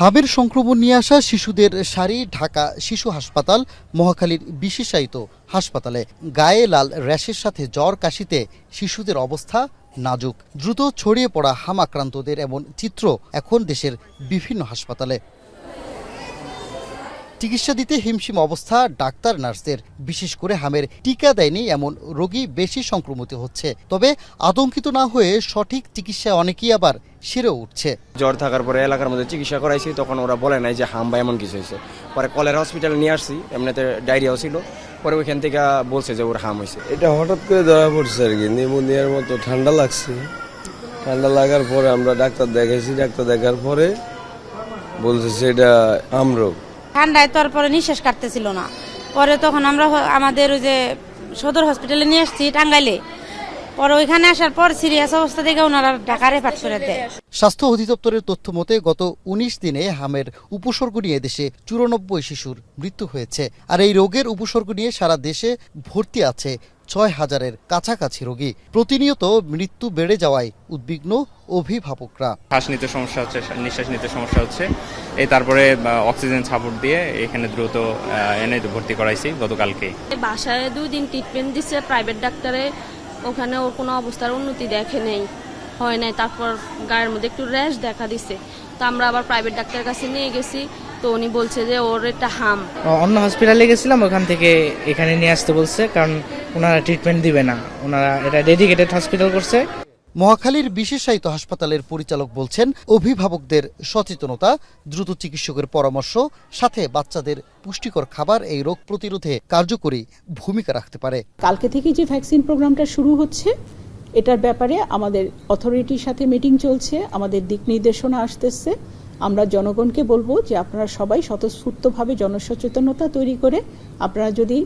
হামের সংক্রমণ নিয়ে আসা শিশুদের সারি ঢাকা শিশু হাসপাতাল মহাখালীর বিশেষায়িত হাসপাতালে গায়ে লাল র্যাশের সাথে জ্বর কাশিতে শিশুদের অবস্থা নাজুক। দ্রুত ছড়িয়ে পড়া হাম আক্রান্তদের এমন চিত্র এখন দেশের বিভিন্ন হাসপাতালে। চিকিৎসা দিতে হিমশিম অবস্থা ডাক্তার নার্সদের, বিশেষ করে হামের টিকা দেয়নি এমন রোগী বেশি সংক্রমিত হচ্ছে। তবে আতঙ্কিত না হয়ে সঠিক চিকিৎসায় অনেকেই আবার সেরে উঠছে। জ্বর থাকার পরে এলাকার মধ্যে চিকিৎসা করাইছি, তখন ওরা বলে নাই যে হাম বা এমন কিছু হয়েছে। পরে কলেরা হসপিটালে নিয়ে আসছি, এমনিতে ডায়রিয়াও ছিল। পরে ওইখান থেকে বলছে যে ওর হাম হয়েছে। এটা হঠাৎ করে ধরা পড়ছে আর কি, নিউমোনিয়ার মতো ঠান্ডা লাগছে। ঠান্ডা লাগার পরে আমরা ডাক্তার দেখাইছি, ডাক্তার দেখার পরে বলছে সেটা হাম রোগ। ঠান্ডায় তারপরে নিঃশ্বাস কাটতেছিল না। পরে তখন আমরা আমাদের ওই যে সদর হসপিটালে নিয়ে আসছি টাঙ্গাইলে। পরে ওইখানে আসার পর সিরিয়াস অবস্থা থেকে ওনারা ঢাকা রেফার করে দেয়। স্বাস্থ্য অধিদপ্তরের তথ্য মতে গত ১৯ দিনে হামের উপসর্গ নিয়ে দেশে ৯৪ শিশুর মৃত্যু হয়েছে। আর এই রোগের উপসর্গ নিয়ে সারা দেশে ভর্তি আছে ৬,০০০-এর কাছাকাছি রোগী। প্রতিনিয়ত মৃত্যু বেড়ে যাওয়ায় উদ্বিগ্ন অভিভাবকরা। শ্বাস নিতে সমস্যা হচ্ছে, নিঃশ্বাস নিতে সমস্যা হচ্ছে। এই তারপরে অক্সিজেন সাপোর্ট দিয়ে এখানে দ্রুত এনে ভর্তি করাইছি গতকালকে। বাসায় 2 দিন ট্রিটমেন্ট দিচ্ছে প্রাইভেট ডাক্তারে, ওখানে ওর কোনো অবস্থার উন্নতি দেখে নেই, হয় নাই। তারপর গায়ের মধ্যে একটু র্যাশ দেখা দিচ্ছে, তো আমরা আবার প্রাইভেট ডাক্তারের কাছে নিয়ে গেছি, তো উনি বলছে যে ওর একটা হাম। অন্য হসপিটালে গেছিলাম, ওখান থেকে এখানে নিয়ে আসতে বলছে, কারণ ওনারা ট্রিটমেন্ট দিবে না, ওনারা এটা ডেডিকেটেড হসপিটাল করছে। মহাখালীর বিশেষায়িত হাসপাতালের পরিচালক বলছেন, অভিভাবকদের সচেতনতা, দ্রুত চিকিৎসকের পরামর্শ, সাথে বাচ্চাদের পুষ্টিকর খাবার এই রোগ প্রতিরোধে কার্যকরী ভূমিকা রাখতে পারে। কালকে থেকে যে ভ্যাকসিন প্রোগ্রামটা শুরু হচ্ছে, এটার ব্যাপারে আমাদের অথরিটির সাথে মিটিং চলছে, আমাদের দিক নির্দেশনা আসতেছে। আমরা জনগণকে বলবো যে আপনারা সবাই স্বতঃস্ফূর্তভাবে জনসচেতনতা তৈরি করে আপনারা যদি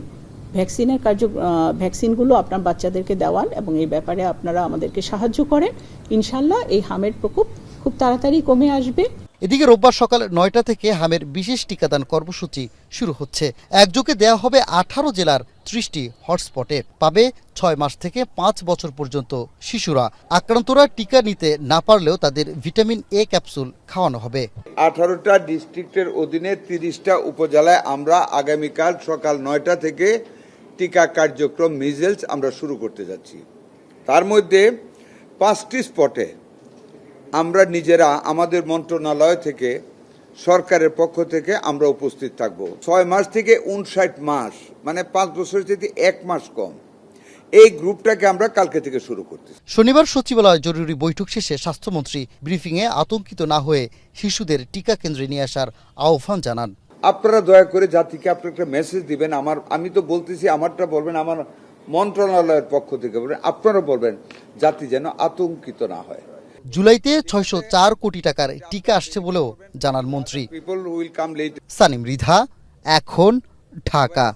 ভ্যাকসিনগুলো আপনার বাচ্চাদেরকে দেওয়ান এবং এই ব্যাপারে আপনারা আমাদেরকে সাহায্য করেন, ইনশাল্লাহ এই হামের প্রকোপ খুব তাড়াতাড়ি কমে আসবে। এদিকে রোববার সকাল ৯টা থেকে হামের বিশেষ টিকাদান কর্মসূচি শুরু হচ্ছে। একযোগে দেয়া হবে 18 জেলার 30টি হটস্পটে। পাবে 6 মাস থেকে 5 বছর পর্যন্ত শিশুরা। আক্রান্তরা টিকা নিতে না পারলেও তাদের ভিটামিন এ ক্যাপসুল খাওয়ানো হবে। 18টা ডিস্ট্রিক্টের অধীনে 30টা উপজেলায় আমরা আগামীকাল সকাল 9টা থেকে টিকা কার্যক্রম মিজেলস আমরা শুরু করতে যাচ্ছি। তার মধ্যে 5টি স্পটে আমরা নিজেরা আমাদের মন্ত্রণালয় থেকে সরকারের পক্ষ থেকে আমরা উপস্থিত থাকব। 6 মাস থেকে 59 মাস, মানে 5 বছরের থেকে 1 মাস কম, এই গ্রুপটাকে আমরা কালকে থেকে শুরু করতেছি। শনিবার সচিবালয় জরুরি বৈঠক শেষে স্বাস্থ্যমন্ত্রী ব্রিফিংয়ে আতঙ্কিত না হয়ে শিশুদের টিকা কেন্দ্রে নিয়ে আসার আহ্বান জানান। আপনারা দয়া করে জাতিকে আপনারা একটা মেসেজ দিবেন। আমি তো বলতেছি, আমারটা বলবেন, আমার মন্ত্রণালয়ের পক্ষ থেকে বলবেন, আপনারা বলবেন, জাতি যেন আতঙ্কিত না হয়। জুলাইতে 604 কোটি টাকার টিকা আসছে বলেও জানান মন্ত্রী। People will come late. Sanim Ridha, এখন, ঢাকা।